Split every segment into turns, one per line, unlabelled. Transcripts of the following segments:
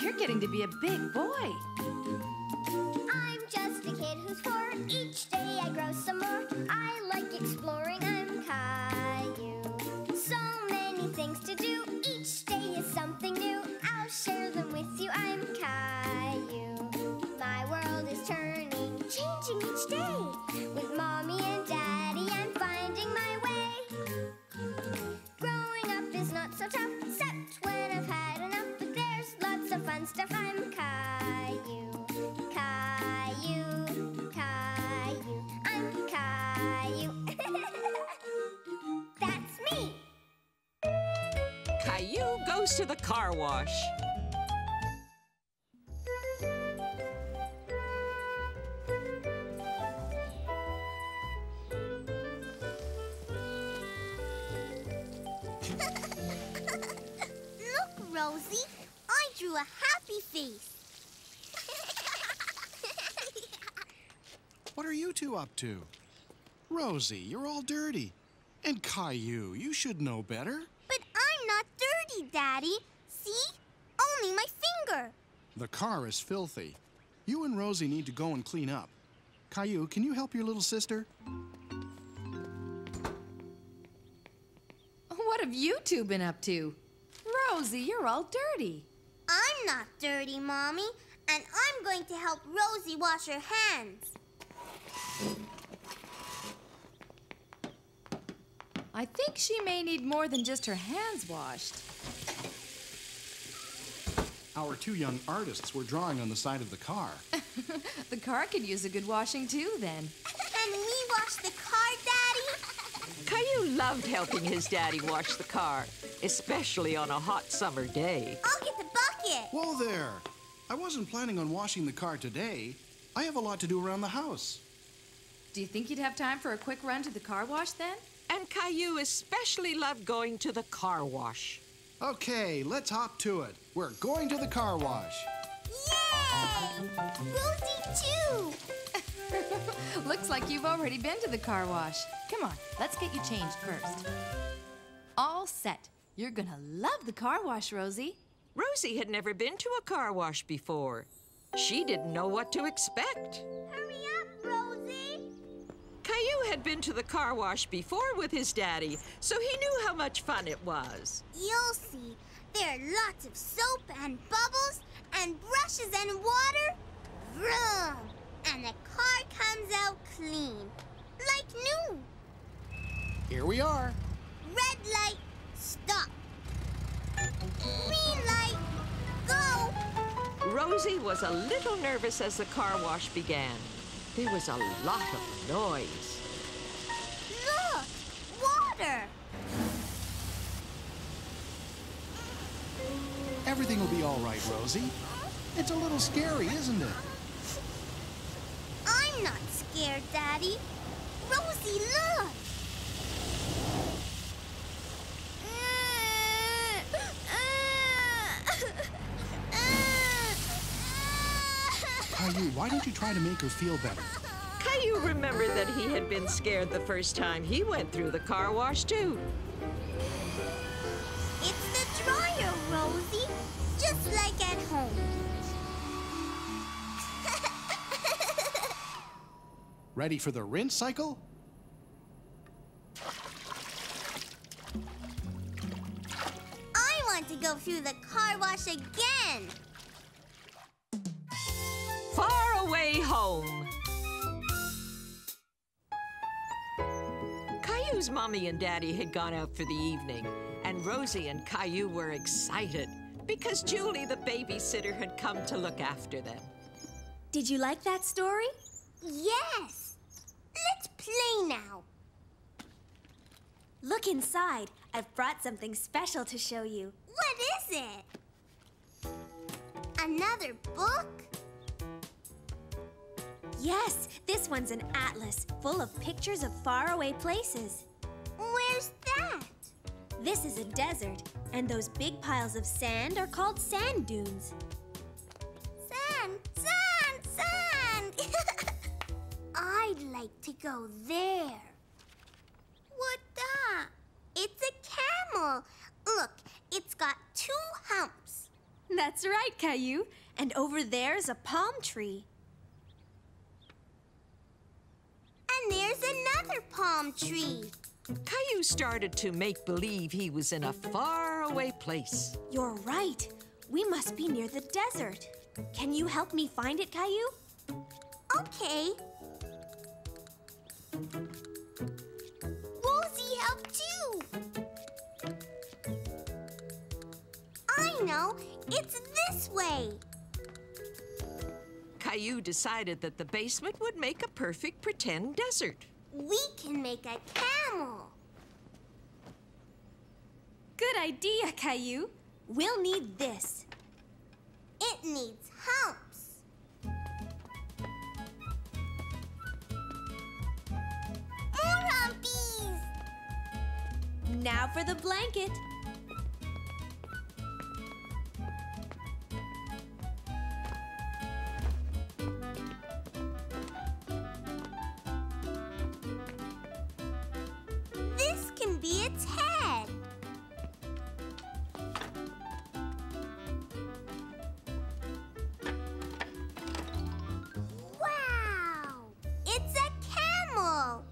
you're getting to be a big boy.
I'm just a kid who's 4. Each day I grow some more. I like exploring. I'm Caillou. So many things to do. Each day is something new. I'll share them with you. I'm Caillou. My world is turning, changing each day. With Mommy and Daddy, I'm finding my way. Growing up is not so tough, except when I've had enough. But there's lots of fun stuff. I'm Caillou. Caillou, Caillou, I'm Caillou. That's me.
Caillou goes to the car wash.
Look, Rosie, I drew a happy face.
What are you two up to? Rosie, you're all dirty. And Caillou, you should know better.
But I'm not dirty, Daddy. See? Only my finger.
The car is filthy. You and Rosie need to go and clean up. Caillou, can you help your little sister?
What have you two been up to? Rosie, you're all dirty.
I'm not dirty, Mommy. And I'm going to help Rosie wash her hands.
I think she may need more than just her hands washed.
Our 2 young artists were drawing on the side of the car.
The car could use a good washing too, then.
Can we wash the car, Daddy?
Caillou loved helping his daddy wash the car, especially on a hot summer day.
I'll get the bucket.
Whoa there! I wasn't planning on washing the car today. I have a lot to do around the house.
Do you think you'd have time for a quick run to the car wash, then?
And Caillou especially loved going to the car wash.
Okay, let's hop to it. We're going to the car wash.
Yay! Rosie, too.
Looks like you've already been to the car wash. Come on, let's get you changed first. All set. You're gonna love the car wash, Rosie.
Rosie had never been to a car wash before. She didn't know what to expect.
Hurry up, Rosie.
Caillou had been to the car wash before with his daddy, so he knew how much fun it was.
You'll see. There are lots of soap and bubbles and brushes and water. Vroom! And the car comes out clean. Like new.
Here we are.
Red light, stop. Green light, go.
Rosie was a little nervous as the car wash began. There was a lot of noise.
Look, water.
Everything will be all right, Rosie. It's a little scary, isn't it?
I'm not scared, Daddy. Rosie, look.
Caillou, why don't you try to make her feel better?
Caillou remembered that he had been scared the first time he went through the car wash, too.
It's the dryer, Rosie. Just like at home.
Ready for the rinse cycle?
I want to go through the car wash again.
Far away home. Caillou's mommy and daddy had gone out for the evening, and Rosie and Caillou were excited because Julie, the babysitter, had come to look after them.
Did you like that story?
Yes. Let's play now.
Look inside. I've brought something special to show you.
What is it? Another book?
Yes, this one's an atlas full of pictures of faraway places.
Where's that?
This is a desert, and those big piles of sand are called sand dunes.
Sand, sand, sand! I'd like to go there. What that? It's a camel. Look, it's got 2 humps.
That's right, Caillou. And over there's a palm tree.
And there's another palm tree.
Caillou started to make believe he was in a faraway place.
You're right. We must be near the desert. Can you help me find it, Caillou?
Okay. Rosie helped too. I know. It's this way.
Caillou decided that the basement would make a perfect pretend desert.
We can make a camel.
Good idea, Caillou. We'll need this.
It needs humps. More humpies.
Now for the blanket.
This can be its head. Wow! It's a camel.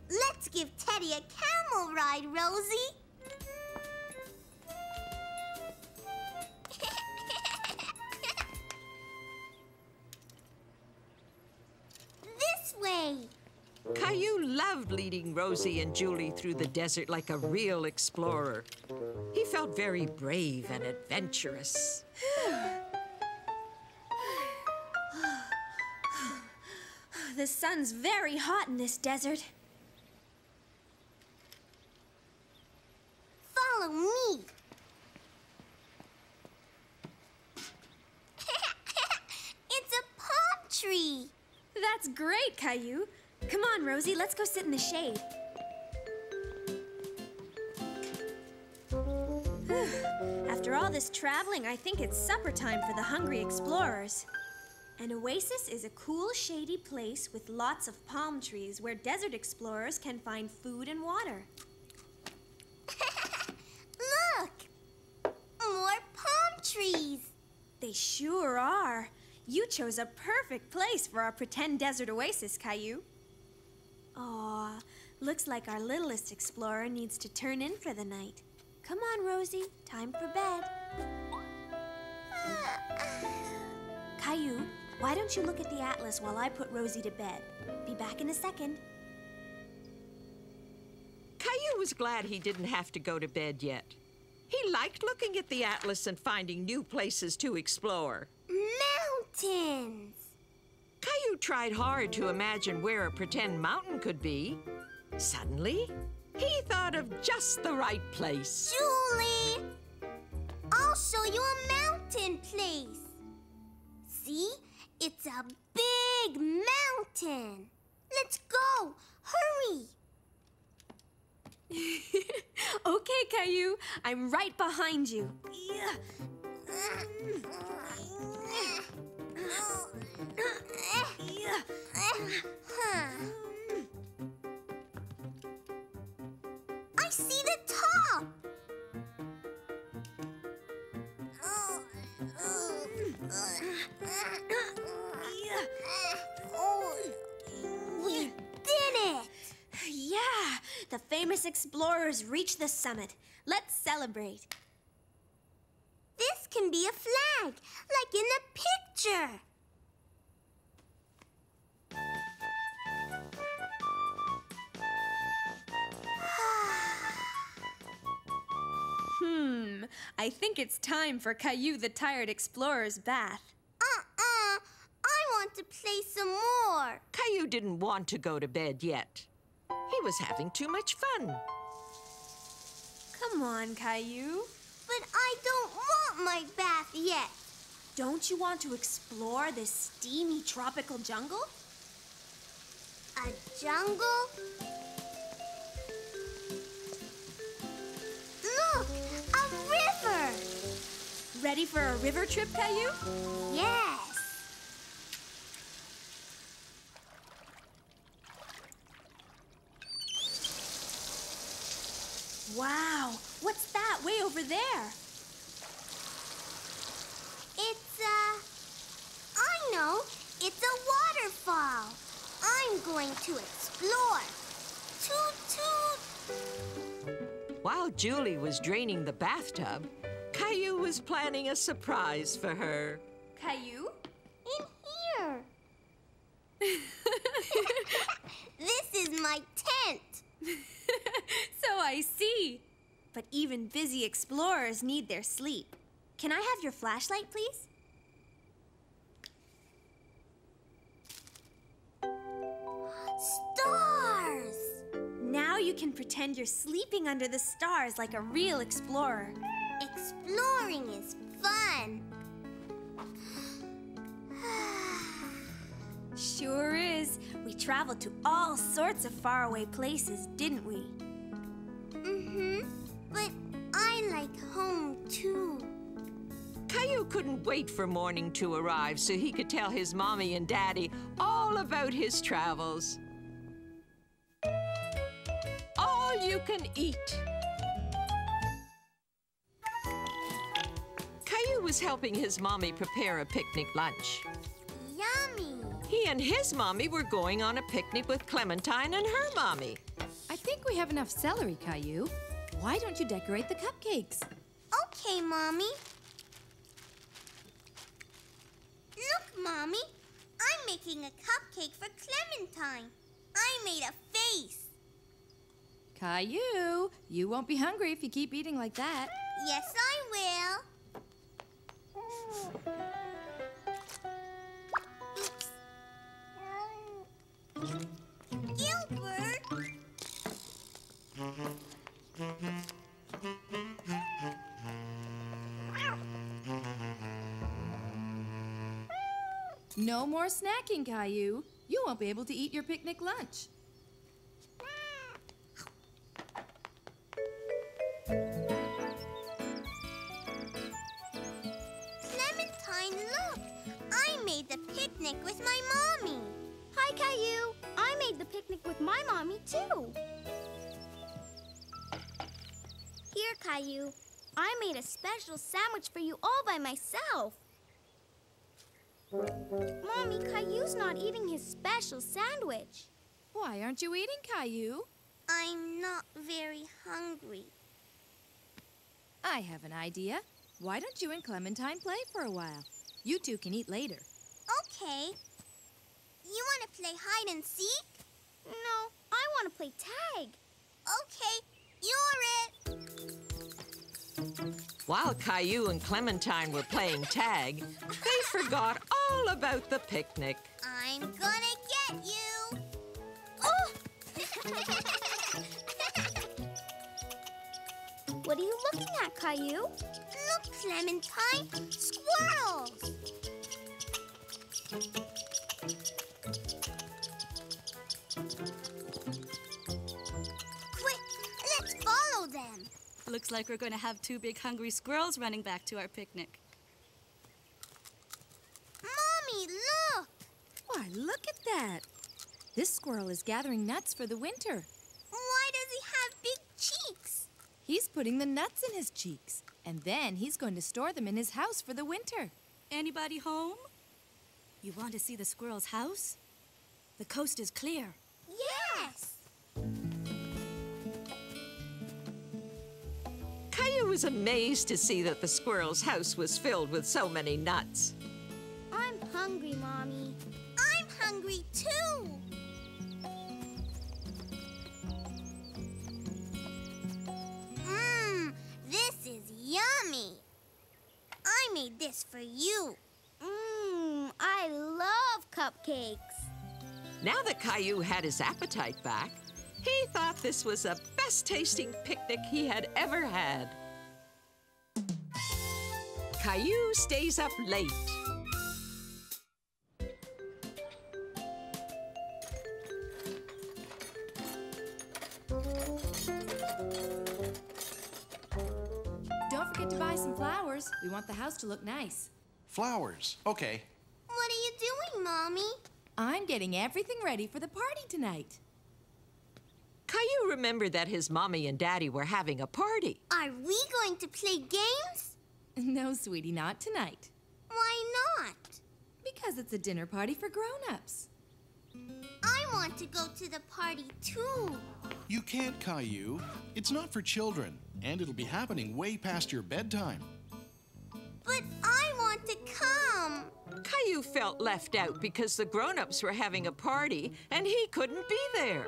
Let's give Teddy a camel ride, Rosie. This way.
Caillou loved leading Rosie and Julie through the desert like a real explorer. He felt very brave and adventurous.
The sun's very hot in this desert.
Follow me. It's a palm tree.
That's great, Caillou. Come on, Rosie, let's go sit in the shade. After all this traveling, I think it's supper time for the hungry explorers. An oasis is a cool, shady place with lots of palm trees where desert explorers can find food and water.
Look! More palm trees.
They sure are. You chose a perfect place for our pretend desert oasis, Caillou. Aw, looks like our littlest explorer needs to turn in for the night. Come on, Rosie, time for bed. Caillou, why don't you look at the atlas while I put Rosie to bed? Be back in a second.
Caillou was glad he didn't have to go to bed yet. He liked looking at the atlas and finding new places to explore.
Mountains.
Caillou tried hard to imagine where a pretend mountain could be. Suddenly, he thought of just the right place.
Julie! I'll show you a mountain place. See? It's a big mountain. Let's go. Hurry.
Okay, Caillou, I'm right behind you.
I see the top. We did it.
Yeah, the famous explorers reached the summit. Let's celebrate.
This can be a flag, like in the picture.
I think it's time for Caillou the Tired Explorer's bath.
I want to play some more.
Caillou didn't want to go to bed yet. He was having too much fun.
Come on, Caillou.
But I don't want my bath yet.
Don't you want to explore this steamy tropical jungle?
A jungle? Look, a river.
Ready for a river trip, Caillou?
Yes.
Wow, what's that way over there?
going to explore. Toot toot!
While Julie was draining the bathtub, Caillou was planning a surprise for her.
Caillou?
In here. This is my tent.
So I see. But even busy explorers need their sleep. Can I have your flashlight, please?
Stars!
Now you can pretend you're sleeping under the stars like a real explorer.
Exploring is fun.
Sure is. We traveled to all sorts of faraway places, didn't we?
But I like home too.
Caillou couldn't wait for morning to arrive so he could tell his mommy and daddy all about his travels. All you can eat. Caillou was helping his mommy prepare a picnic lunch.
Yummy.
He and his mommy were going on a picnic with Clementine and her mommy.
I think we have enough celery, Caillou. Why don't you decorate the cupcakes?
Okay, Mommy. Look, Mommy. I'm making a cupcake for Clementine. I made a face.
Caillou, you won't be hungry if you keep eating like that.
Yes, I will. Oops. Gilbert!
No more snacking, Caillou. You won't be able to eat your picnic lunch.
Clementine, look! I made the picnic with my mommy. Hi, Caillou. I made the picnic with my mommy, too. Here, Caillou. I made a special sandwich for you all by myself. Mommy, Caillou's not eating his special sandwich.
Why aren't you eating, Caillou?
I'm not very hungry.
I have an idea. Why don't you and Clementine play for a while? You two can eat later.
Okay. You want to play hide and seek? No, I want to play tag. Okay, you're it.
While Caillou and Clementine were playing tag, they forgot all about the picnic.
I'm gonna get you. Oh! What are you looking at, Caillou? Look, Clementine, squirrels. Quick, let's follow them.
Looks like we're going to have two big hungry squirrels running back to our picnic.
Mommy, look!
Why, look at that. This squirrel is gathering nuts for the winter.
Why does he have big cheeks?
He's putting the nuts in his cheeks, and then he's going to store them in his house for the winter.
Anybody home? You want to see the squirrel's house? The coast is clear.
Yes!
Caillou was amazed to see that the squirrel's house was filled with so many nuts.
I'm hungry, Mommy. I'm hungry, too. This is yummy. I made this for you. I love cupcakes.
Now that Caillou had his appetite back, he thought this was the best-tasting picnic he had ever had. Caillou stays up late.
Don't forget to buy some flowers. We want the house to look nice.
Flowers. Okay.
What are you doing, Mommy?
I'm getting everything ready for the party tonight.
Caillou remembered that his mommy and daddy were having a party.
Are we going to play games?
No, sweetie, not tonight.
Why not?
Because it's a dinner party for grown-ups.
I want to go to the party too.
You can't, Caillou. It's not for children, and it'll be happening way past your bedtime.
But I want to come.
Caillou felt left out because the grown-ups were having a party and he couldn't be there.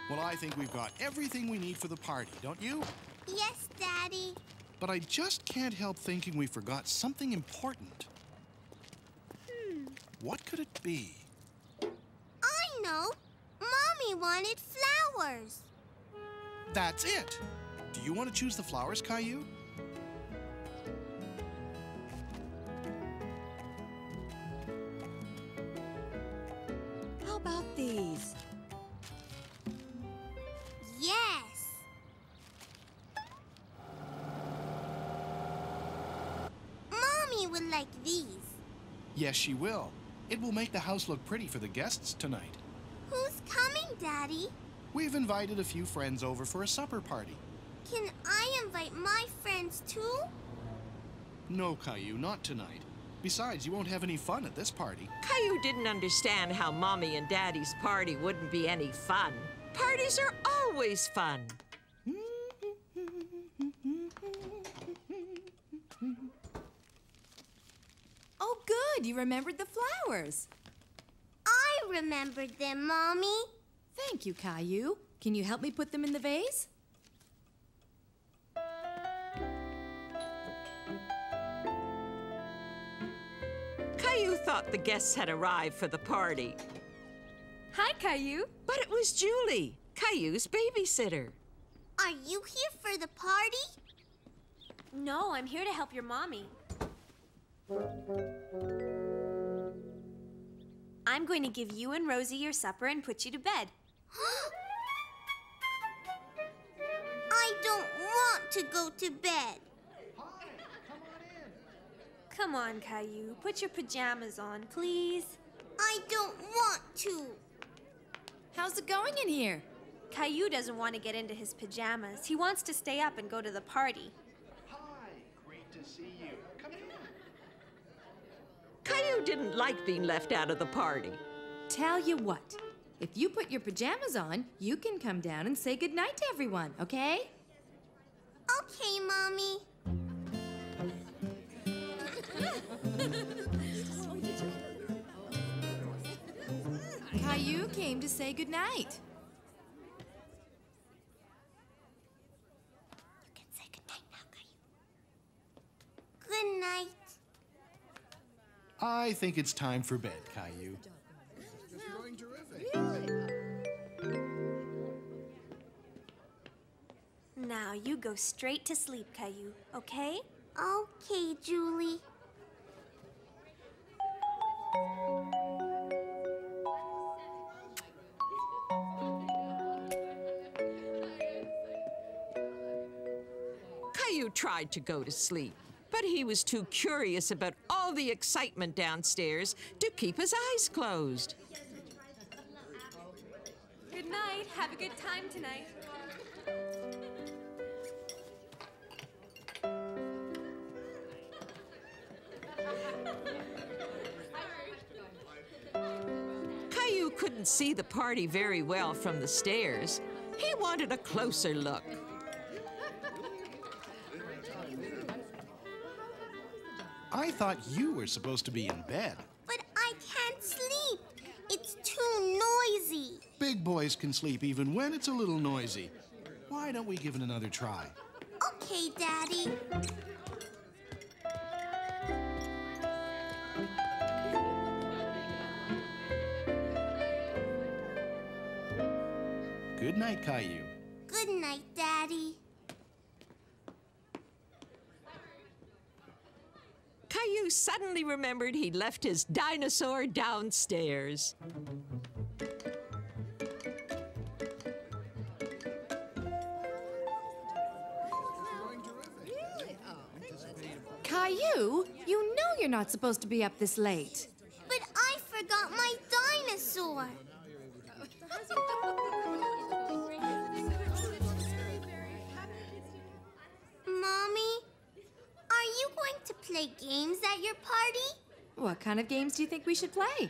Well, I think we've got everything we need for the party, don't you?
Yes, Daddy.
But I just can't help thinking we forgot something important. What could it be?
I know. Mommy wanted flowers.
That's it! Do you want to choose the flowers, Caillou?
How about these?
Yes. Mommy would like these.
Yes, she will. It will make the house look pretty for the guests tonight.
Who's coming, Daddy?
We've invited a few friends over for a supper party.
Can I invite my friends too?
No, Caillou, not tonight. Besides, you won't have any fun at this party.
Caillou didn't understand how Mommy and Daddy's party wouldn't be any fun. Parties are always fun.
Oh, good. You remembered the flowers.
I remembered them, Mommy.
Thank you, Caillou. Can you help me put them in the vase?
Caillou thought the guests had arrived for the party.
Hi, Caillou.
But it was Julie, Caillou's babysitter.
Are you here for the party?
No, I'm here to help your mommy. I'm going to give you and Rosie your supper and put you to bed.
I don't want to go to bed.
Come on, Caillou. Put your pajamas on, please.
I don't want to.
How's it going in here?
Caillou doesn't want to get into his pajamas. He wants to stay up and go to the party.
Hi, great to see you. Come in.
Caillou didn't like being left out of the party.
Tell you what. If you put your pajamas on, you can come down and say goodnight to everyone, okay?
Okay, Mommy.
Caillou came to say goodnight.
You can say goodnight now, Caillou. Good night.
I think it's time for bed, Caillou. You're doing terrific.
Now you go straight to sleep, Caillou, okay?
Okay, Julie.
Caillou tried to go to sleep, but he was too curious about all the excitement downstairs to keep his eyes closed.
Good night. Have a good time tonight.
Caillou couldn't see the party very well from the stairs. He wanted a closer look.
I thought you were supposed to be in bed.
But I can't sleep. It's too noisy.
Big boys can sleep even when it's a little noisy. Why don't we give it another try?
Okay, Daddy.
Good night, Caillou.
Good night, Daddy.
Caillou suddenly remembered he'd left his dinosaur downstairs.
Caillou, you know you're not supposed to be up this late.
But I forgot my dinosaur. Mommy, are you going to play games at your party?
What kind of games do you think we should play?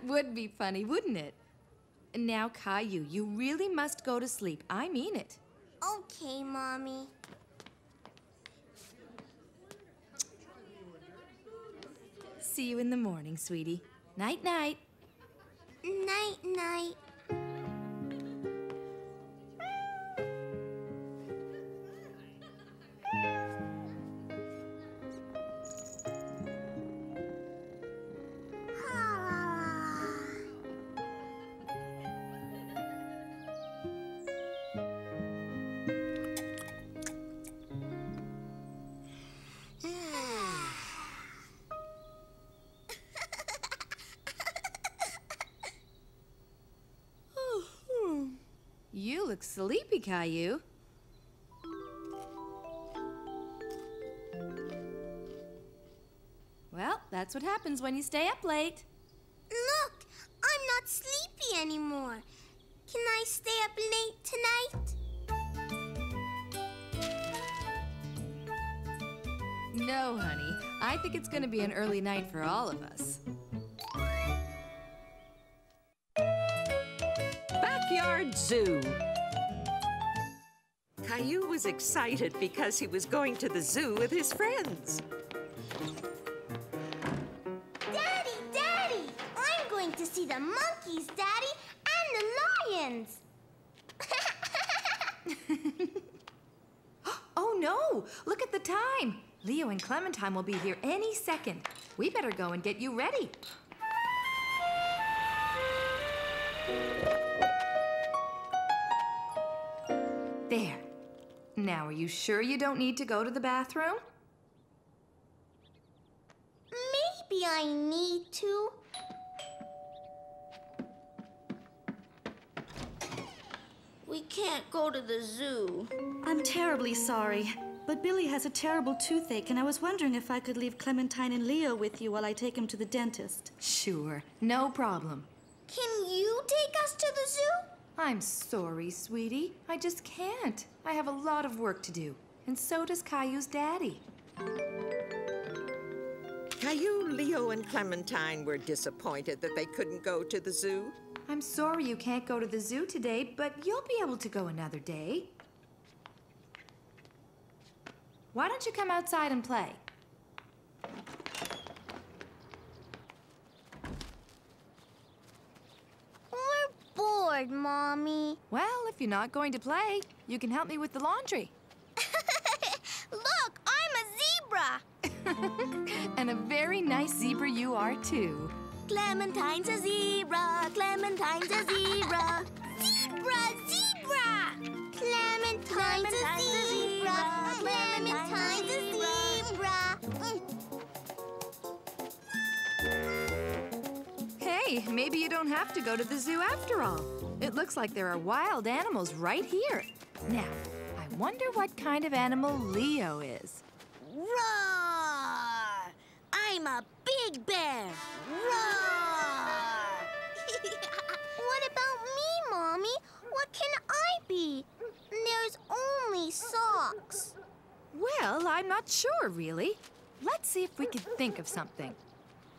would be funny, wouldn't it? Now, Caillou, you really must go to sleep. I mean it.
Okay, Mommy.
See you in the morning, sweetie. Night-night.
Night-night.
You look sleepy, Caillou. Well, that's what happens when you stay up late.
Look, I'm not sleepy anymore. Can I stay up late tonight?
No, honey. I think it's going to be an early night for all of us.
Backyard Zoo. Caillou was excited because he was going to the zoo with his friends.
Daddy, Daddy! I'm going to see the monkeys, Daddy, and the lions.
Oh, no! Look at the time. Leo and Clementine will be here any second. We better go and get you ready. There. Now, are you sure you don't need to go to the bathroom?
Maybe I need to. We can't go to the zoo.
I'm terribly sorry, but Billy has a terrible toothache, and I was wondering if I could leave Clementine and Leo with you while I take him to the dentist.
Sure. No problem.
Can you take us to the zoo?
I'm sorry, sweetie. I just can't. I have a lot of work to do. And so does Caillou's daddy.
Caillou, Leo, and Clementine were disappointed that they couldn't go to the zoo.
I'm sorry you can't go to the zoo today, but you'll be able to go another day. Why don't you come outside and play?
We're bored, Mommy.
Well, if you're not going to play, you can help me with the laundry.
Look, I'm a zebra.
And a very nice zebra you are, too.
Clementine's a zebra. Clementine's a zebra. Zebra, zebra. Clementine's a zebra. Clementine's a zebra.
Hey, maybe you don't have to go to the zoo after all. It looks like there are wild animals right here. Now, I wonder what kind of animal Leo is.
Roar! I'm a big bear. Roar! What about me, Mommy? What can I be? There's only socks.
Well, I'm not sure, really. Let's see if we can think of something.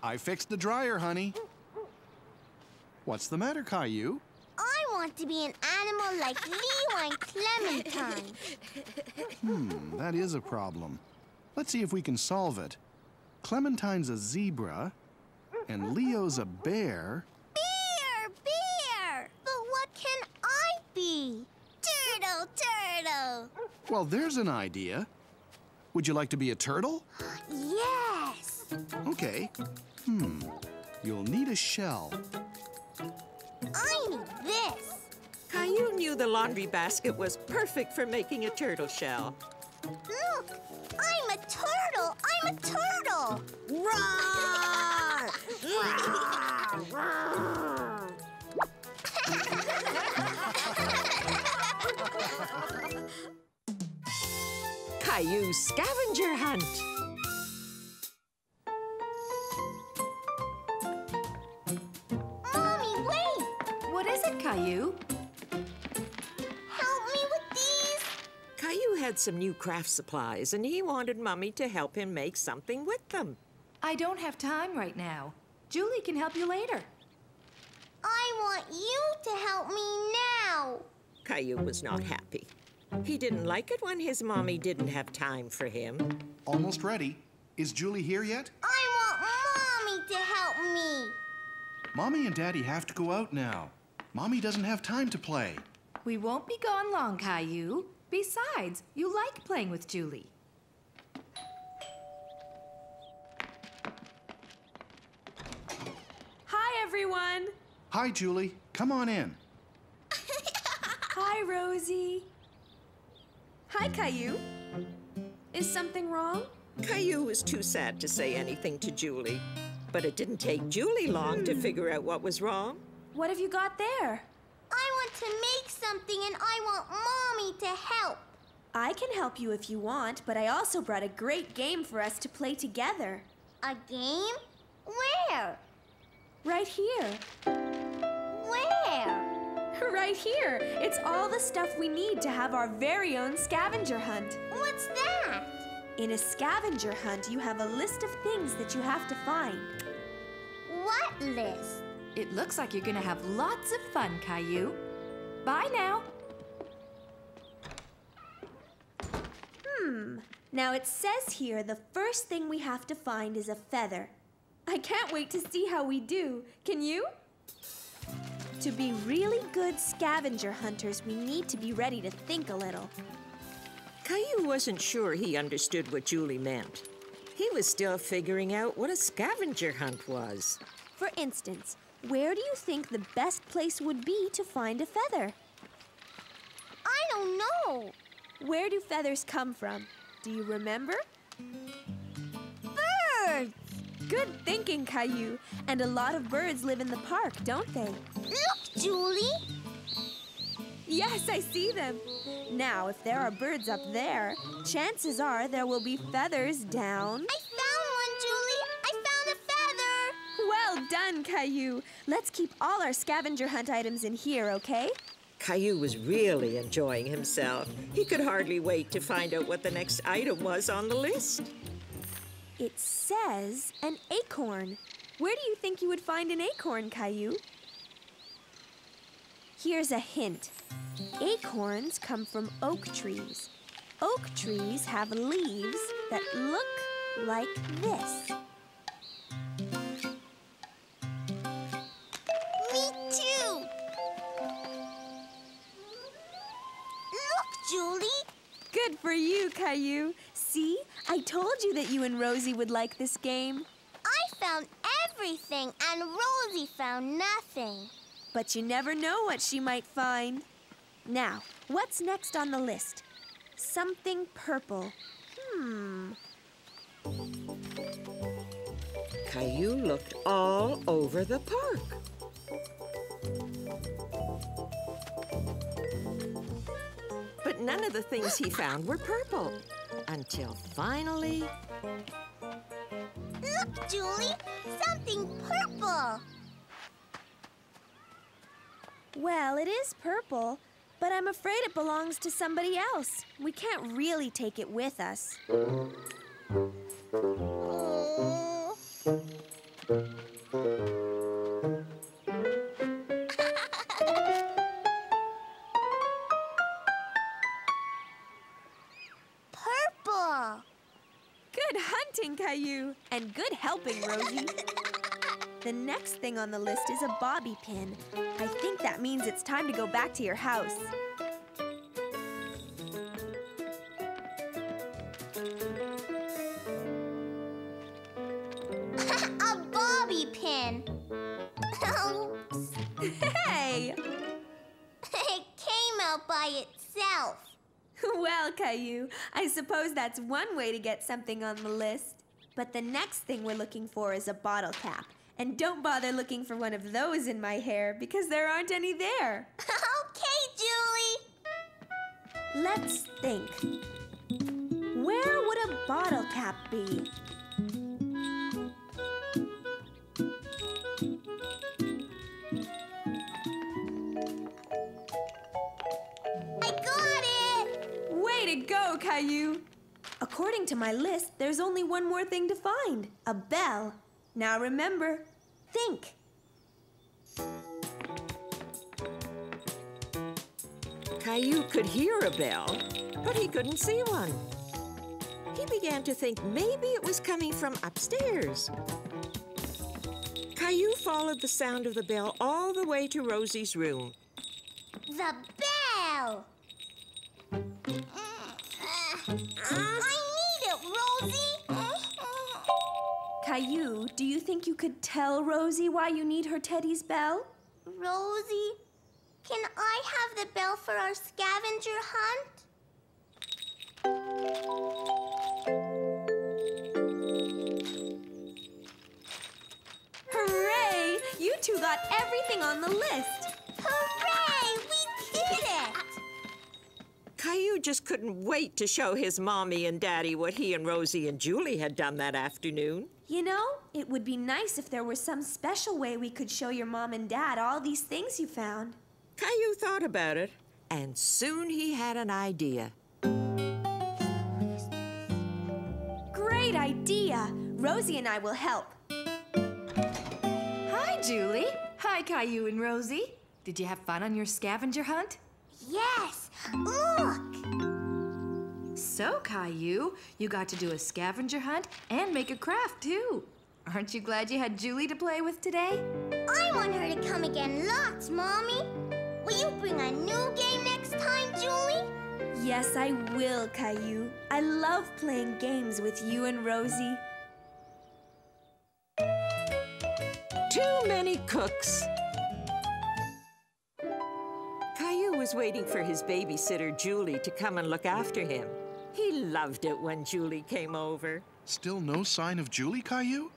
I fixed the dryer, honey. What's the matter, Caillou?
I want to be an animal like Leo and Clementine.
That is a problem. Let's see if we can solve it. Clementine's a zebra, and Leo's a bear.
Bear, bear! But what can I be? Turtle, turtle!
Well, there's an idea. Would you like to be a turtle?
Yes!
Okay. You'll need a shell.
I need this.
Caillou knew the laundry basket was perfect for making a turtle shell.
Look, I'm a turtle. I'm a turtle. Roar!
Caillou's scavenger hunt.
Mommy, wait!
What is it, Caillou?
Help me with these.
Caillou had some new craft supplies, and he wanted Mummy to help him make something with them.
I don't have time right now. Julie can help you later.
I want you to help me now.
Caillou was not happy. He didn't like it when his mommy didn't have time for him.
Almost ready. Is Julie here yet?
I want Mommy to help me.
Mommy and Daddy have to go out now. Mommy doesn't have time to play.
We won't be gone long, Caillou. Besides, you like playing with Julie.
Hi, everyone.
Hi, Julie. Come on in.
Hi, Rosie. Hi, Caillou. Is something wrong?
Caillou was too sad to say anything to Julie. But it didn't take Julie long to figure out what was wrong.
What have you got there?
I want to make something and I want Mommy to help.
I can help you if you want, but I also brought a great game for us to play together.
A game? Where?
Right here.
Where?
Right here. It's all the stuff we need to have our very own scavenger hunt.
What's that?
In a scavenger hunt, you have a list of things that you have to find.
What list?
It looks like you're gonna have lots of fun, Caillou. Bye now.
Now it says here the first thing we have to find is a feather. I can't wait to see how we do. Can you? To be really good scavenger hunters, we need to be ready to think a little.
Caillou wasn't sure he understood what Julie meant. He was still figuring out what a scavenger hunt was.
For instance, where do you think the best place would be to find a feather?
I don't know.
Where do feathers come from? Do you remember?
Birds.
Good thinking, Caillou. And a lot of birds live in the park, don't they?
Look, Julie.
Yes, I see them. Now, if there are birds up there, chances are there will be feathers down.
I found one, Julie. I found a feather.
Well done, Caillou. Let's keep all our scavenger hunt items in here, okay?
Caillou was really enjoying himself. He could hardly wait to find out what the next item was on the list.
It says an acorn. Where do you think you would find an acorn, Caillou? Here's a hint. Acorns come from oak trees. Oak trees have leaves that look like this.
Me too. Look, Julie.
Good for you, Caillou. See? I told you that you and Rosie would like this game.
I found everything and Rosie found nothing.
But you never know what she might find. Now, what's next on the list? Something purple.
Caillou looked all over the park. But none of the things he found were purple. Until finally...
Look, Julie. Something purple.
Well, it is purple, but I'm afraid it belongs to somebody else. We can't really take it with us.
Oh. Purple.
Good hunting, Caillou, and good helping, Rosie. The next thing on the list is a bobby pin. I think that means it's time to go back to your house.
A bobby pin. Oops.
Hey!
It came out by itself.
Well, Caillou, I suppose that's one way to get something on the list. But the next thing we're looking for is a bottle cap. And don't bother looking for one of those in my hair because there aren't any there.
Okay, Julie.
Let's think. Where would a bottle cap be?
I got it.
Way to go, Caillou! According to my list, there's only one more thing to find. A bell. Now remember, think.
Caillou could hear a bell, but he couldn't see one. He began to think maybe it was coming from upstairs. Caillou followed the sound of the bell all the way to Rosie's room.
The bell! I need it, Rosie!
Caillou, do you think you could tell Rosie why you need her Teddy's bell?
Rosie, can I have the bell for our scavenger hunt?
Hooray! You two got everything on the list.
Hooray! We did it!
Caillou just couldn't wait to show his mommy and daddy what he and Rosie and Julie had done that afternoon.
You know, it would be nice if there was some special way we could show your mom and dad all these things you found.
Caillou thought about it, and soon he had an idea.
Great idea! Rosie and I will help.
Hi, Julie. Hi, Caillou and Rosie. Did you have fun on your scavenger hunt?
Yes! Look!
So, Caillou, you got to do a scavenger hunt and make a craft, too. Aren't you glad you had Julie to play with today?
I want her to come again lots, Mommy. Will you bring a new game next time, Julie?
Yes, I will, Caillou. I love playing games with you and Rosie.
Too many cooks. Caillou was waiting for his babysitter, Julie, to come and look after him. He loved it when Julie came over.
Still no sign of Julie, Caillou?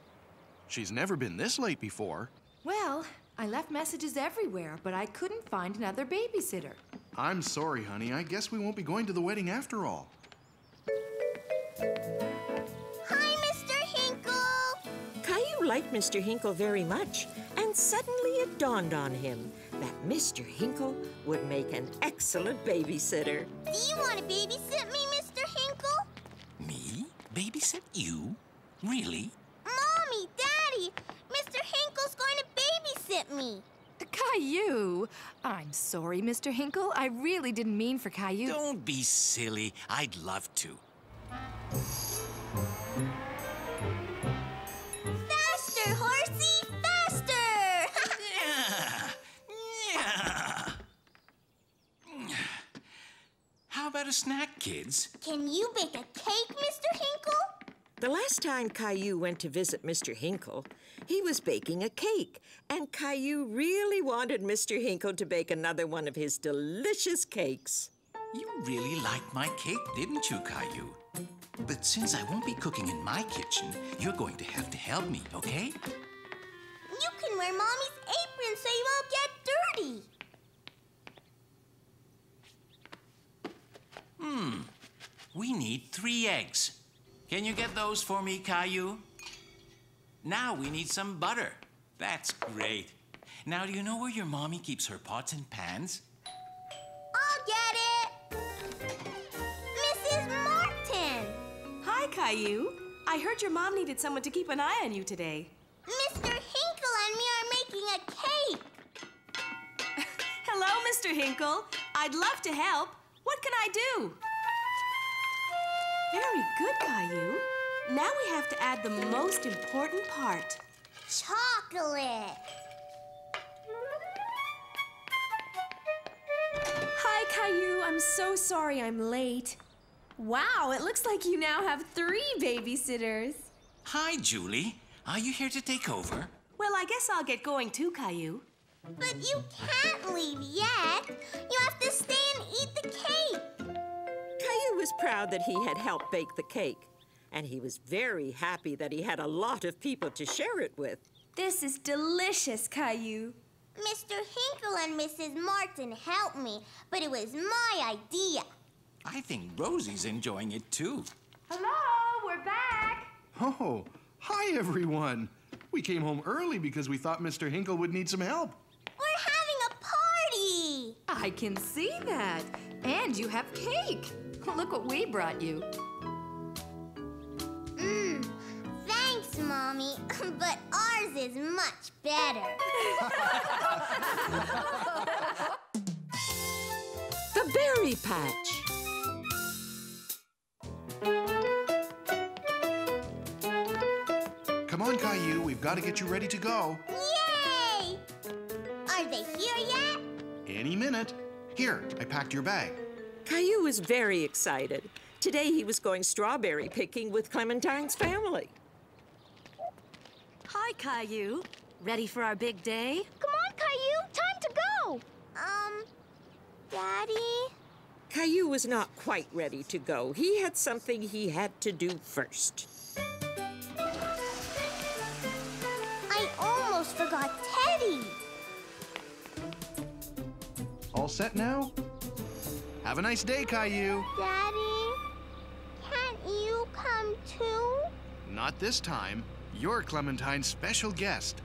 She's never been this late before.
Well, I left messages everywhere, but I couldn't find another babysitter.
I'm sorry, honey. I guess we won't be going to the wedding after all.
Hi, Mr. Hinkle!
Caillou liked Mr. Hinkle very much, and suddenly it dawned on him that Mr. Hinkle would make an excellent babysitter.
Do you want to babysit me, Mr. Hinkle?
Me? Babysit you? Really?
Mommy, Daddy, Mr. Hinkle's going to babysit me.
Caillou! I'm sorry, Mr. Hinkle. I really didn't mean for Caillou.
Don't be silly. I'd love to.
Faster, horsey, faster!
How about a snack, kids?
Can you bake a cake, Mr. Hinkle?
The last time Caillou went to visit Mr. Hinkle, he was baking a cake, and Caillou really wanted Mr. Hinkle to bake another one of his delicious cakes.
You really liked my cake, didn't you, Caillou? But since I won't be cooking in my kitchen, you're going to have to help me, okay?
You can wear Mommy's apron so you won't get dirty.
We need 3 eggs. Can you get those for me, Caillou? Now we need some butter. That's great. Now, do you know where your mommy keeps her pots and pans?
I'll get it. Mrs. Martin.
Hi, Caillou. I heard your mom needed someone to keep an eye on you today.
Mr. Hinkle and me are making a cake.
Hello, Mr. Hinkle. I'd love to help. What can I do? Very good, Caillou. Now we have to add the most important part.
Chocolate.
Hi, Caillou. I'm so sorry I'm late. Wow, it looks like you now have 3 babysitters.
Hi, Julie. Are you here to take over?
Well, I guess I'll get going too, Caillou.
But you can't leave yet. You have to stay and eat the cake.
Caillou was proud that he had helped bake the cake, and he was very happy that he had a lot of people to share it with.
This is delicious, Caillou.
Mr. Hinkle and Mrs. Martin helped me, but it was my idea.
I think Rosie's enjoying it too.
Hello, we're back.
Oh, hi, everyone. We came home early because we thought Mr. Hinkle would need some help.
We're having a party.
I can see that. And you have cake. Look what we brought you.
Thanks, Mommy, but ours is much better.
The berry patch.
Come on, Caillou, we've got to get you ready to go.
Yay! Are they here yet?
Any minute. Here, I packed your bag.
Caillou was very excited. Today he was going strawberry picking with Clementine's family.
Hi, Caillou. Ready for our big day?
Come on, Caillou, time to go. Daddy?
Caillou was not quite ready to go. He had something he had to do first.
I almost forgot Teddy.
All set now? Have a nice day, Caillou.
Daddy, can't you come too?
Not this time. You're Clementine's special guest.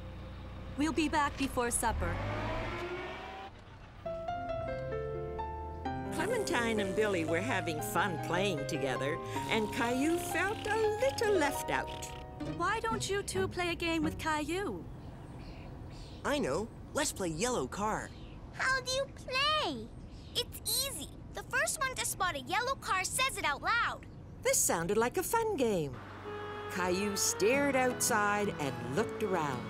We'll be back before supper.
Clementine and Billy were having fun playing together, and Caillou felt a little left out.
Why don't you two play a game with Caillou?
I know. Let's play yellow car.
How do you play? It's easy. The first one to spot a yellow car says it out loud.
This sounded like a fun game. Caillou stared outside and looked around.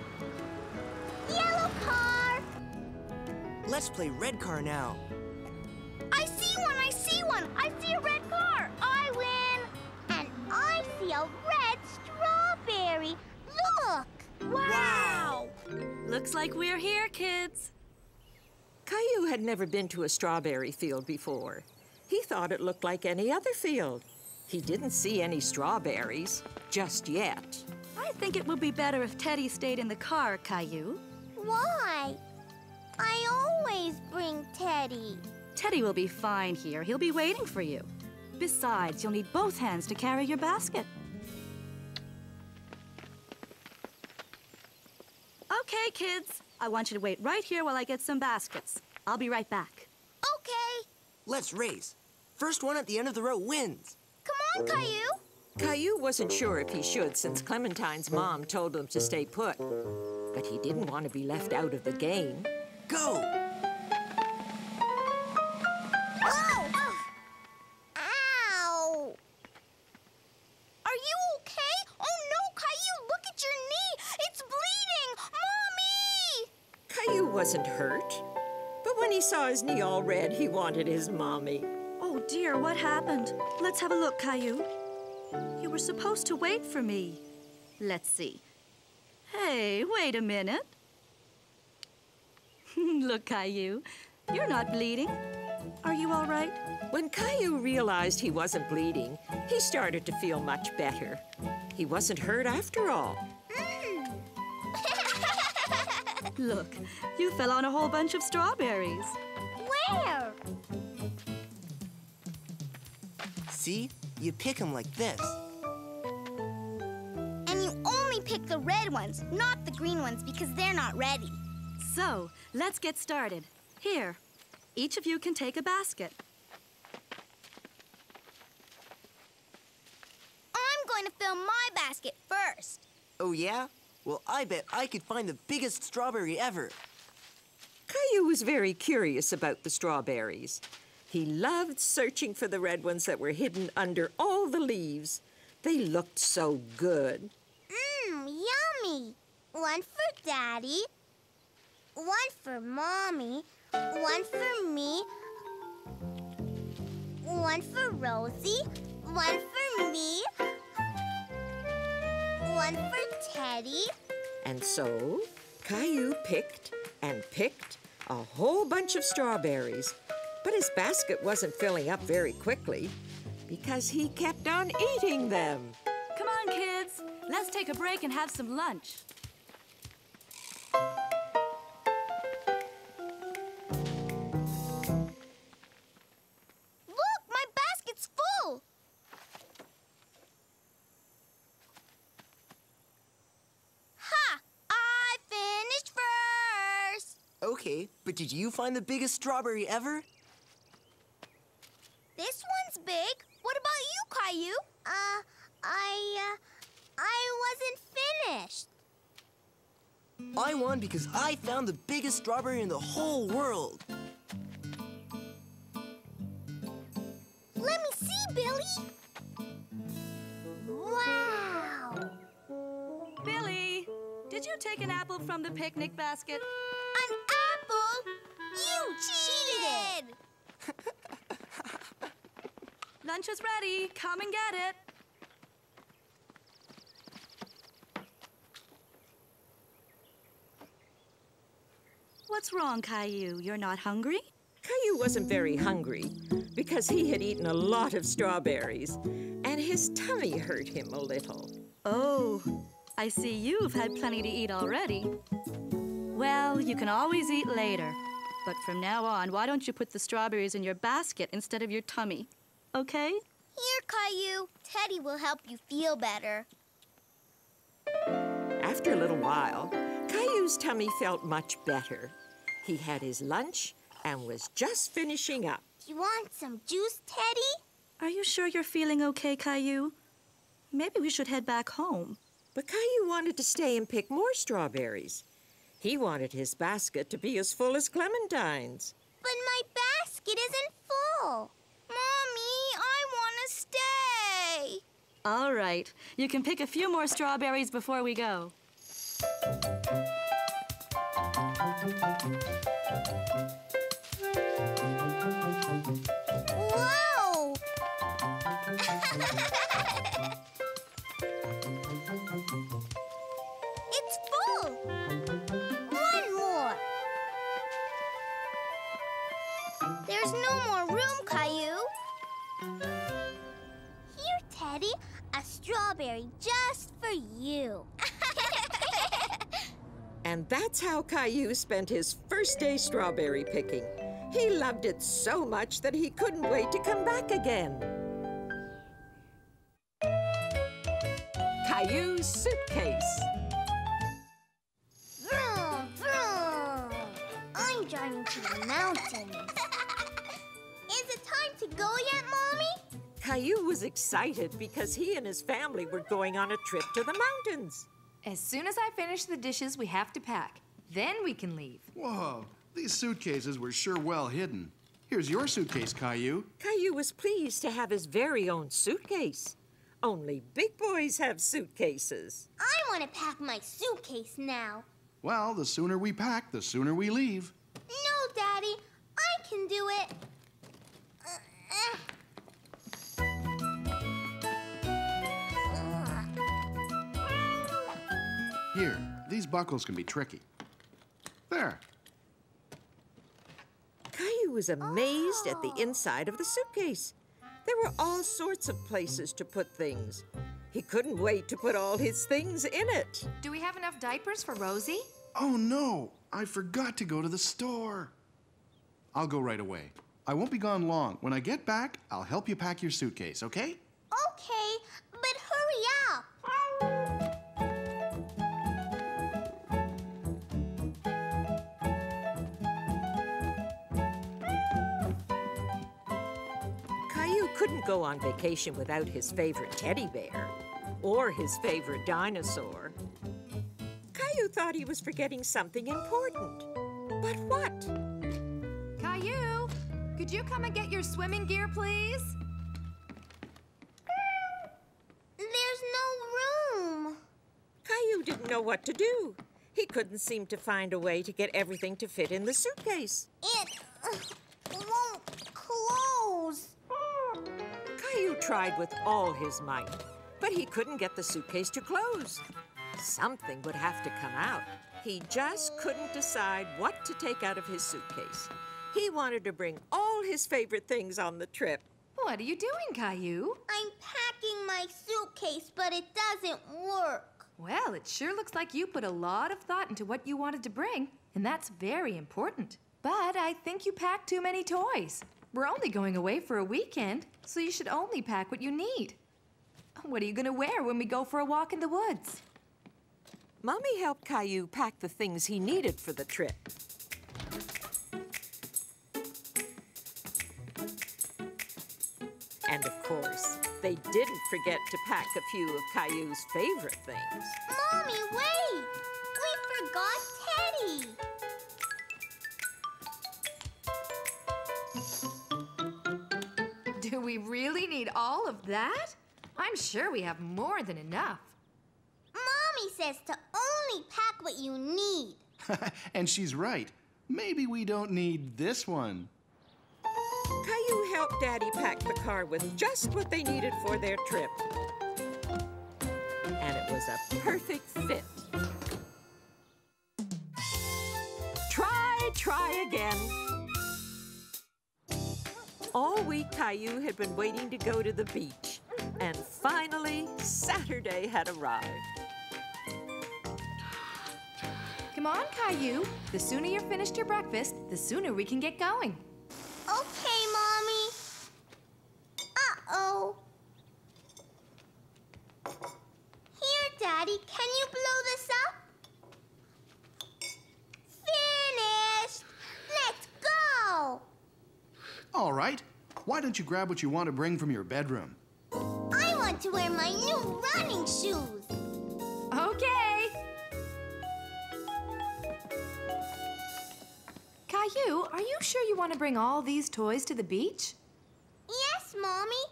Yellow car!
Let's play red car now.
I see one, I see one. I see a red car. I win. And I see a red strawberry. Look! Wow!
Looks like we're here, kids.
Caillou had never been to a strawberry field before. He thought it looked like any other field. He didn't see any strawberries, just yet.
I think it would be better if Teddy stayed in the car, Caillou.
Why? I always bring Teddy.
Teddy will be fine here. He'll be waiting for you. Besides, you'll need both hands to carry your basket. Okay, kids. I want you to wait right here while I get some baskets. I'll be right back.
Okay.
Let's race. First one at the end of the row wins.
Come on, Caillou.
Caillou wasn't sure if he should since Clementine's mom told him to stay put. But he didn't want to be left out of the game.
Go!
Oh! Ow! Are you okay? Oh no, Caillou, look at your knee! It's bleeding! Mommy!
Caillou wasn't hurt. But when he saw his knee all red, he wanted his mommy.
Oh dear, what happened? Let's have a look, Caillou. You were supposed to wait for me. Let's see. Hey, wait a minute. Look, Caillou, you're not bleeding. Are you all right?
When Caillou realized he wasn't bleeding, he started to feel much better. He wasn't hurt after all.
Look, you fell on a whole bunch of strawberries.
Where?
See? You pick them like this.
And you only pick the red ones, not the green ones, because they're not ready.
So, let's get started. Here, each of you can take a basket.
I'm going to fill my basket first.
Oh, yeah? Well, I bet I could find the biggest strawberry ever.
Caillou was very curious about the strawberries. He loved searching for the red ones that were hidden under all the leaves. They looked so good.
Yummy. One for Daddy, one for Mommy, one for me, one for Rosie, one for me, one for Teddy.
And so, Caillou picked and picked a whole bunch of strawberries. But his basket wasn't filling up very quickly because he kept on eating them.
Come on, kids. Let's take a break and have some lunch.
Look, my basket's full. Ha! I finished first.
Okay, but did you find the biggest strawberry ever?
This one's big. What about you, Caillou? I wasn't finished.
I won because I found the biggest strawberry in the whole world.
Billy! Wow!
Billy, did you take an apple from the picnic basket?
An apple? You cheated!
Lunch is ready. Come and get it. What's wrong, Caillou? You're not hungry?
Caillou wasn't very hungry because he had eaten a lot of strawberries, and his tummy hurt him a little.
Oh, I see you've had plenty to eat already. Well, you can always eat later. But from now on, why don't you put the strawberries in your basket instead of your tummy? Okay?
Here, Caillou. Teddy will help you feel better.
After a little while, Caillou's tummy felt much better. He had his lunch and was just finishing up.
Do you want some juice, Teddy?
Are you sure you're feeling okay, Caillou? Maybe we should head back home.
But Caillou wanted to stay and pick more strawberries. He wanted his basket to be as full as clementines.
But my basket isn't full. Mommy, I want to stay.
All right. You can pick a few more strawberries before we go.
Whoa! It's full. One more. There's no more room, Caillou. Here, Teddy, a strawberry just for you.
And that's how Caillou spent his first day strawberry picking. He loved it so much that he couldn't wait to come back again. Caillou's suitcase.
Vroom, vroom. I'm driving to the mountains. Is it time to go yet, Mommy?
Caillou was excited because he and his family were going on a trip to the mountains.
As soon as I finish the dishes, we have to pack. Then we can leave.
Whoa, these suitcases were sure well hidden. Here's your suitcase, Caillou.
Caillou was pleased to have his very own suitcase. Only big boys have suitcases.
I want to pack my suitcase now.
Well, the sooner we pack, the sooner we leave.
No, Daddy. I can do it.
Here, these buckles can be tricky. There.
Caillou was amazed at the inside of the suitcase. There were all sorts of places to put things. He couldn't wait to put all his things in it.
Do we have enough diapers for Rosie?
Oh, no. I forgot to go to the store. I'll go right away. I won't be gone long. When I get back, I'll help you pack your suitcase, okay?
Okay, but hurry up.
Caillou couldn't go on vacation without his favorite teddy bear or his favorite dinosaur. Caillou thought he was forgetting something important. But what?
Caillou, could you come and get your swimming gear, please?
There's no room.
Caillou didn't know what to do. He couldn't seem to find a way to get everything to fit in the suitcase.
It won't close.
Caillou tried with all his might, but he couldn't get the suitcase to close. Something would have to come out. He just couldn't decide what to take out of his suitcase. He wanted to bring all his favorite things on the trip.
What are you doing, Caillou?
I'm packing my suitcase, but it doesn't work.
Well, it sure looks like you put a lot of thought into what you wanted to bring, and that's very important. But I think you packed too many toys. We're only going away for a weekend, so you should only pack what you need. What are you going to wear when we go for a walk in the woods?
Mommy helped Caillou pack the things he needed for the trip. And of course, they didn't forget to pack a few of Caillou's favorite things.
Mommy, wait! We forgot Teddy.
Do we really need need all of that? I'm sure we have more than enough.
Mommy says to only pack what you need.
And she's right. Maybe we don't need this one.
Caillou helped Daddy pack the car with just what they needed for their trip. And it was a perfect fit. Try again. All week, Caillou had been waiting to go to the beach. And finally, Saturday had arrived.
Come on, Caillou. The sooner you're finished your breakfast, the sooner we can get going.
Okay, Mommy. Uh-oh. Here, Daddy, can you blow this up? Finished! Let's go!
All right. Why don't you grab what you want to bring from your bedroom?
I want to wear my new running shoes.
Okay. Caillou, are you sure you want to bring all these toys to the beach?
Yes, Mommy.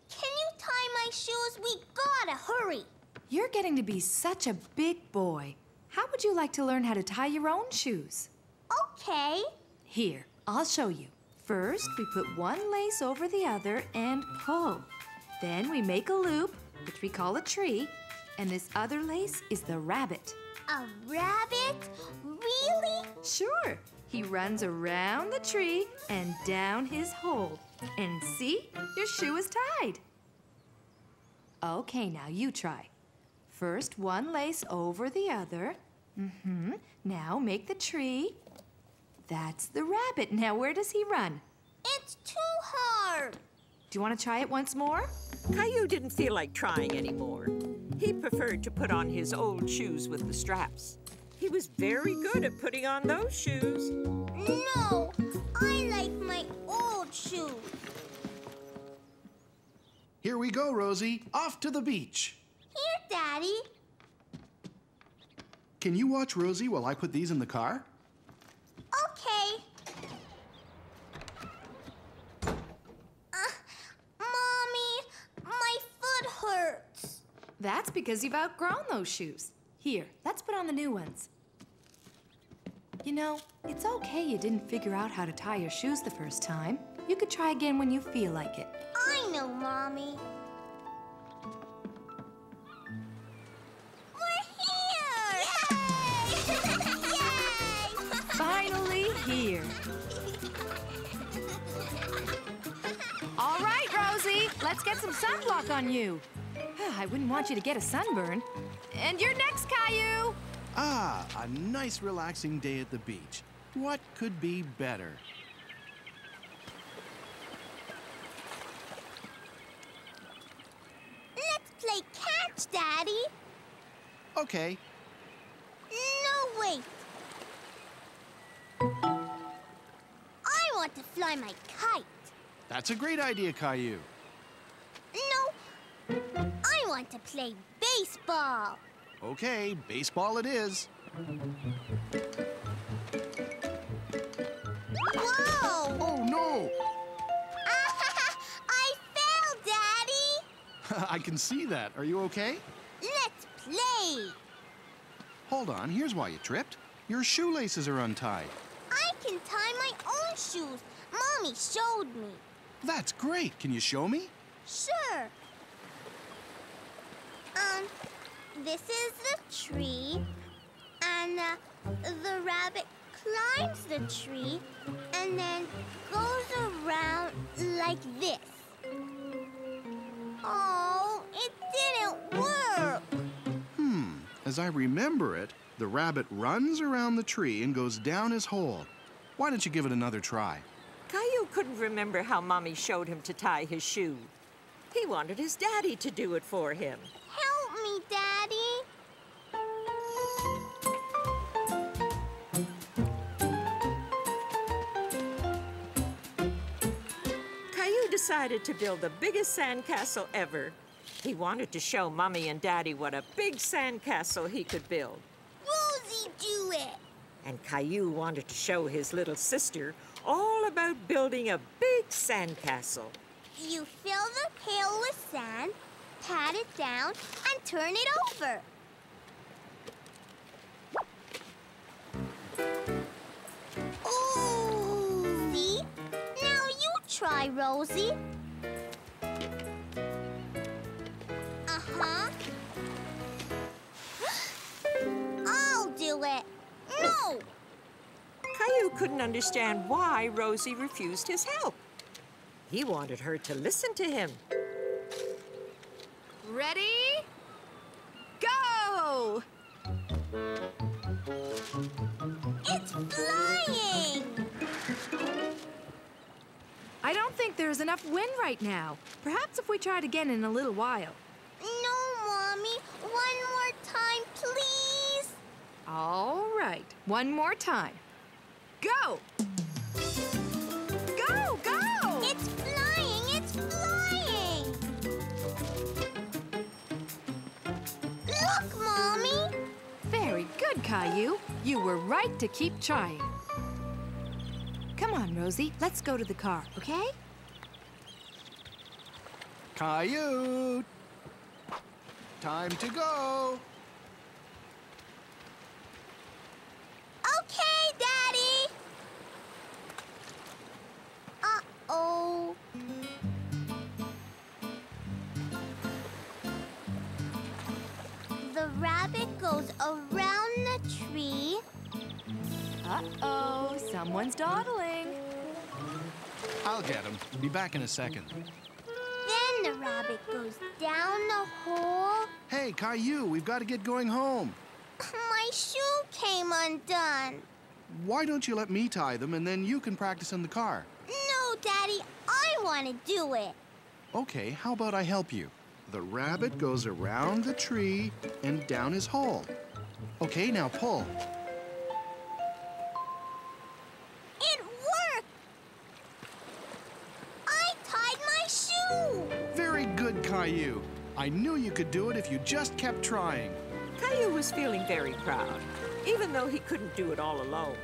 Can you tie my shoes? We gotta hurry.
You're getting to be such a big boy. How would you like to learn how to tie your own shoes?
Okay.
Here, I'll show you. First, we put one lace over the other and pull. Then we make a loop, which we call a tree, and this other lace is the rabbit.
A rabbit? Really?
Sure. He runs around the tree and down his hole. And see? Your shoe is tied. Okay, now you try. First, one lace over the other. Now make the tree. That's the rabbit. Now where does he run?
It's too hard.
Do you want to try it once more?
Caillou didn't feel like trying anymore. He preferred to put on his old shoes with the straps. He was very good at putting on those shoes.
No, I like my old shoes.
Here we go, Rosie. Off to the beach.
Here, Daddy.
Can you watch Rosie while I put these in the car?
Okay. Mommy, my foot hurts.
That's because you've outgrown those shoes. Here, let's put on the new ones. You know, it's okay you didn't figure out how to tie your shoes the first time. You could try again when you feel like it.
I know, Mommy. We're here! Yay!
Finally here. All right, Rosie, let's get some sunblock on you. I wouldn't want you to get a sunburn. And you're next, Caillou.
Ah, a nice relaxing day at the beach. What could be better?
Let's play catch, Daddy.
Okay.
No, wait. I want to fly my kite.
That's a great idea, Caillou.
No, I want to play baseball.
Okay, baseball it is.
Whoa!
Oh, no!
I fell, Daddy.
I can see that. Are you okay?
Let's play.
Hold on, here's why you tripped. Your shoelaces are untied.
I can tie my own shoes. Mommy showed me.
That's great. Can you show me?
Sure. This is the tree, and the rabbit climbs the tree and then goes around like this. Oh, it didn't work.
As I remember it, the rabbit runs around the tree and goes down his hole. Why don't you give it another try?
Caillou couldn't remember how Mommy showed him to tie his shoe. He wanted his daddy to do it for him.
Help me, Daddy.
Caillou decided to build the biggest sandcastle ever. He wanted to show Mommy and Daddy what a big sandcastle he could build.
Rosie, do it.
And Caillou wanted to show his little sister all about building a big sandcastle.
You fill the pail with sand, pat it down, and turn it over. Ooh! See? Now you try, Rosie. Uh-huh. I'll do it. No!
Caillou couldn't understand why Rosie refused his help. He wanted her to listen to him.
Ready? Go!
It's flying!
I don't think there's enough wind right now. Perhaps if we try it again in a little while.
No, Mommy. One more time, please.
All right. One more time. Go! Go, go!
It's flying! It's flying! Look, Mommy!
Very good, Caillou. You were right to keep trying. Come on, Rosie. Let's go to the car, okay?
Caillou! Time to go!
Okay, Daddy! Uh-oh. The rabbit goes around the tree.
Uh-oh, someone's dawdling.
I'll get him. Be back in a second.
Then the rabbit goes down the hole.
Hey, Caillou, we've got to get going home.
My shoe came undone.
Why don't you let me tie them and then you can practice in the car?
No, Daddy, I want to do it.
Okay, how about I help you? The rabbit goes around the tree and down his hole. Okay, now pull.
It worked! I tied my shoe!
Very good, Caillou. I knew you could do it if you just kept trying.
Caillou was feeling very proud, even though he couldn't do it all alone.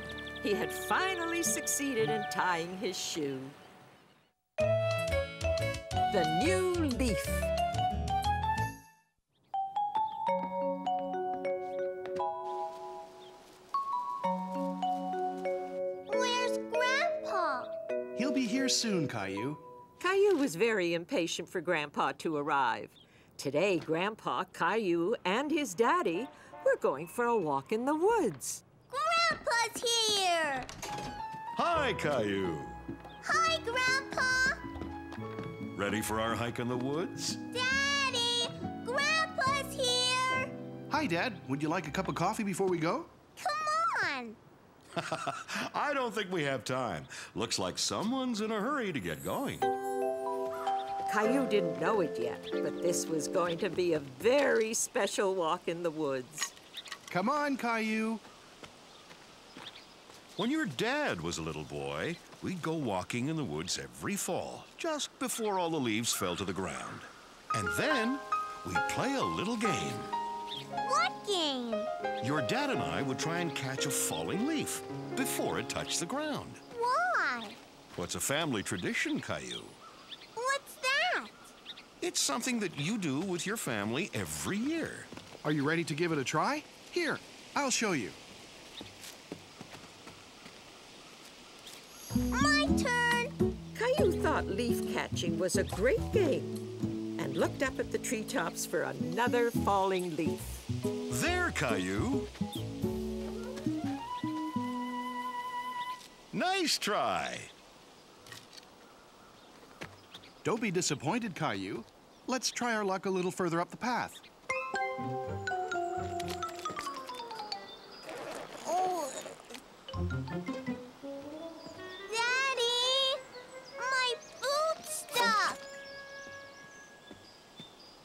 He had finally succeeded in tying his shoe. The new leaf.
Where's Grandpa?
He'll be here soon, Caillou.
Caillou was very impatient for Grandpa to arrive. Today, Grandpa, Caillou, and his daddy were going for a walk in the woods.
Grandpa's here!
Hi, Caillou.
Hi, Grandpa!
Ready for our hike in the woods?
Daddy! Grandpa's here!
Hi, Dad. Would you like a cup of coffee before we go?
Come on!
I don't think we have time. Looks like someone's in a hurry to get going.
Caillou didn't know it yet, but this was going to be a very special walk in the woods.
Come on, Caillou.
When your dad was a little boy, we'd go walking in the woods every fall, just before all the leaves fell to the ground. And then we'd play a little game.
What game?
Your dad and I would try and catch a falling leaf before it touched the ground.
Why?
What's a family tradition, Caillou?
What's that?
It's something that you do with your family every year.
Are you ready to give it a try? Here, I'll show you.
My turn!
Caillou thought leaf catching was a great game and looked up at the treetops for another falling leaf.
There, Caillou. Nice try.
Don't be disappointed, Caillou. Let's try our luck a little further up the path.
Oh. Daddy! My boot's stuck!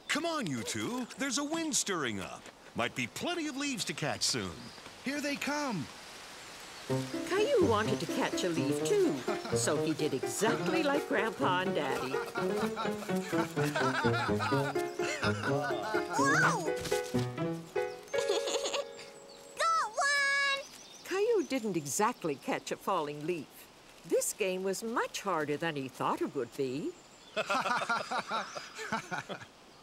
Come on, you two. There's a wind stirring up. Might be plenty of leaves to catch soon.
Here they come.
Caillou wanted to catch a leaf too, so he did exactly like Grandpa and Daddy.
Whoa! Got one!
Caillou didn't exactly catch a falling leaf. This game was much harder than he thought it would be.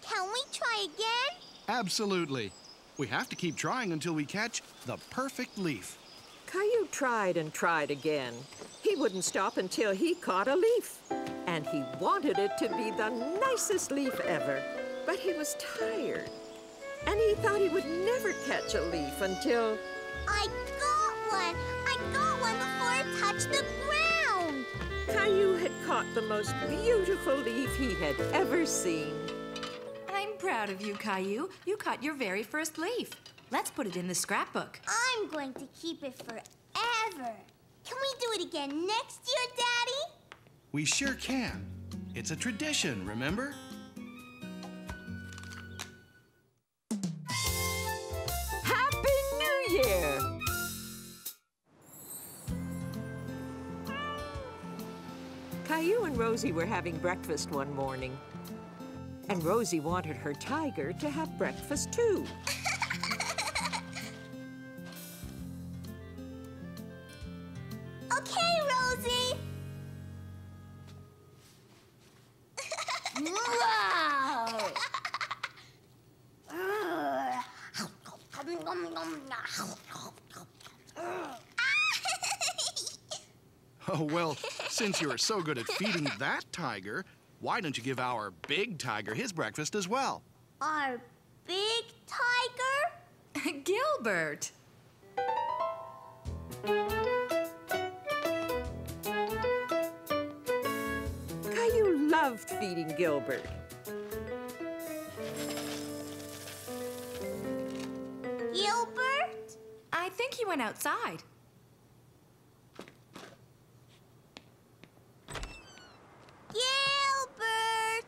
Can we try again?
Absolutely. We have to keep trying until we catch the perfect leaf.
Caillou tried and tried again. He wouldn't stop until he caught a leaf. And he wanted it to be the nicest leaf ever. But he was tired. And he thought he would never catch a leaf until...
I got one! I got one before it touched the ground!
Caillou had caught the most beautiful leaf he had ever seen.
I'm proud of you, Caillou. You caught your very first leaf. Let's put it in the scrapbook.
I'm going to keep it forever. Can we do it again next year, Daddy?
We sure can. It's a tradition, remember?
Happy New Year! Caillou and Rosie were having breakfast one morning. And Rosie wanted her tiger to have breakfast too.
Okay, Rosie. Wow!
Oh, well, since you're so good at feeding that tiger, why don't you give our big tiger his breakfast as well?
Our big tiger?
Gilbert!
Caillou loved feeding Gilbert.
Gilbert?
I think he went outside.
Gilbert!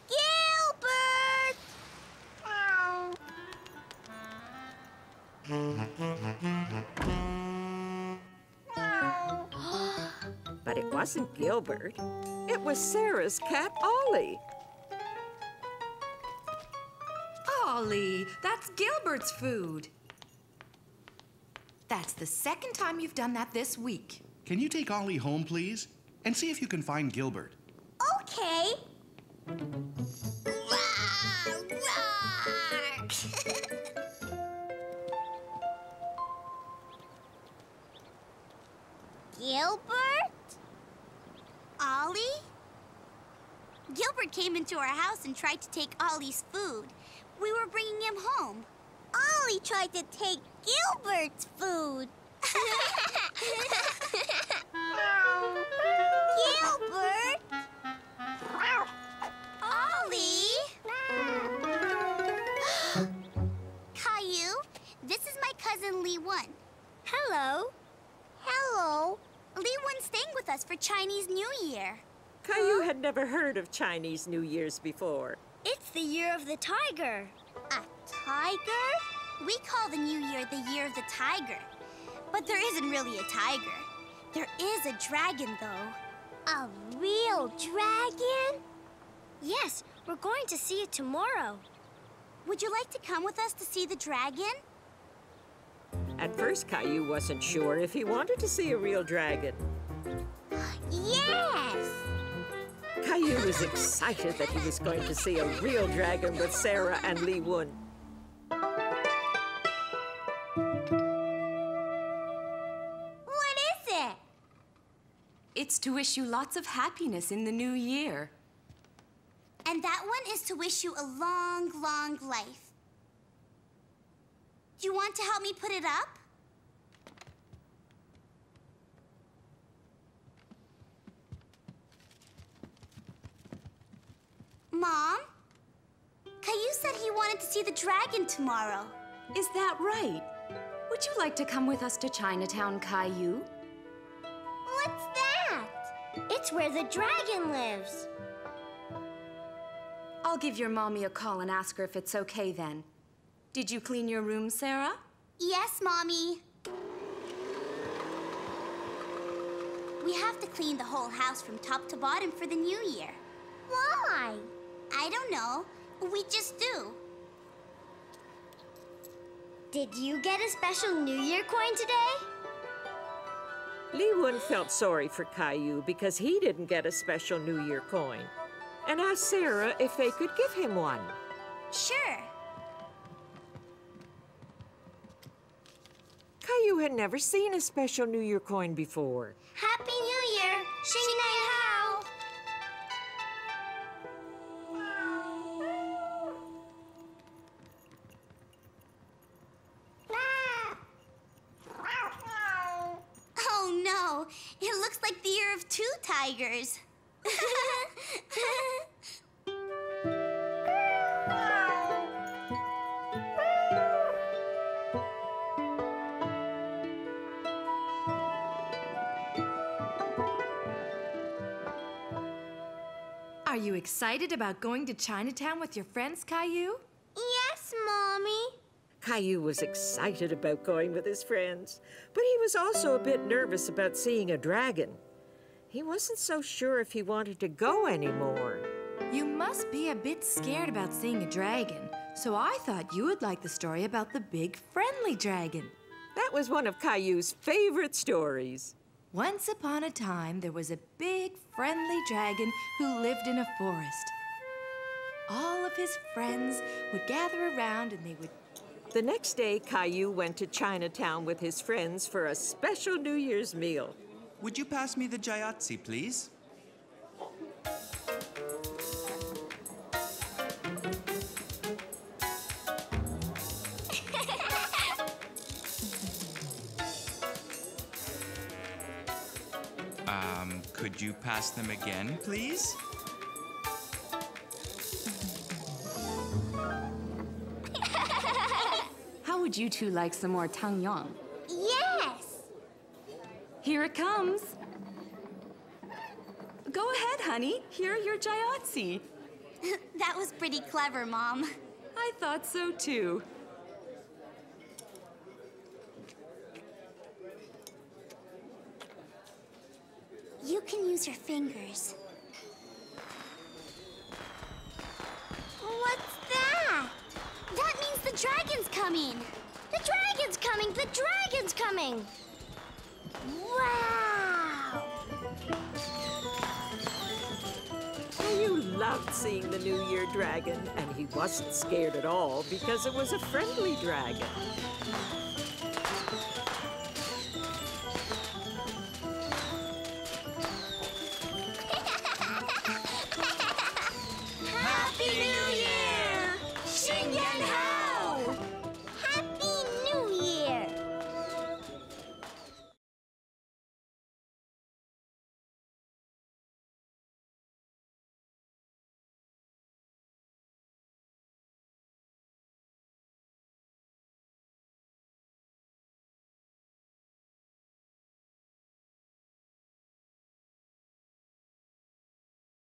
Gilbert!
But it wasn't Gilbert. It was Sarah's cat, Ollie.
Ollie, that's Gilbert's food. That's the second time you've done that this week.
Can you take Ollie home, please? And see if you can find Gilbert.
Okay. Gilbert? Ollie? Gilbert came into our house and tried to take Ollie's food. We were bringing him home. Ollie tried to take Gilbert's food. Gilbert? Ollie? Caillou, this is my cousin Lee One. Hello. Hello. Lee One's staying with us for Chinese New Year.
Caillou had never heard of Chinese New Year's before.
It's the year of the tiger. A tiger? We call the new year the year of the tiger. But there isn't really a tiger. There is a dragon, though. A real dragon? Yes, we're going to see it tomorrow. Would you like to come with us to see the dragon?
At first, Caillou wasn't sure if he wanted to see a real dragon.
Yes!
Caillou was excited that he was going to see a real dragon with Sarah and Lee Wun.
What is it?
It's to wish you lots of happiness in the new year.
And that one is to wish you a long, long life. Do you want to help me put it up? Mom? Caillou said he wanted to see the dragon tomorrow.
Is that right? Would you like to come with us to Chinatown, Caillou?
What's that? It's where the dragon lives.
I'll give your mommy a call and ask her if it's okay then. Did you clean your room, Sarah?
Yes, Mommy. We have to clean the whole house from top to bottom for the new year. Why? I don't know. We just do. Did you get a special New Year coin today?
Li-Wun felt sorry for Caillou because he didn't get a special New Year coin, and asked Sarah if they could give him one.
Sure.
Caillou had never seen a special New Year coin before.
Happy New Year! Xing Nei Hao!
Oh no! It looks like the year of 2 tigers.
Are you excited about going to Chinatown with your friends, Caillou?
Yes, Mommy.
Caillou was excited about going with his friends, but he was also a bit nervous about seeing a dragon. He wasn't so sure if he wanted to go anymore.
You must be a bit scared about seeing a dragon, so I thought you would like the story about the big friendly dragon.
That was one of Caillou's favorite stories.
Once upon a time, there was a big friendly dragon who lived in a forest. All of his friends would gather around and they would...
The next day, Caillou went to Chinatown with his friends for a special New Year's meal.
Would you pass me the Jayatsi, please? Could you pass them again, please?
How would you two like some more tangyang?
Yes!
Here it comes. Go ahead, honey. Here are your jayatsi.
That was pretty clever, Mom.
I thought so, too.
You can use your fingers.
What's that?
That means the dragon's coming.
The dragon's coming! The dragon's coming! Wow!
Caillou loved seeing the New Year dragon, and he wasn't scared at all because it was a friendly dragon.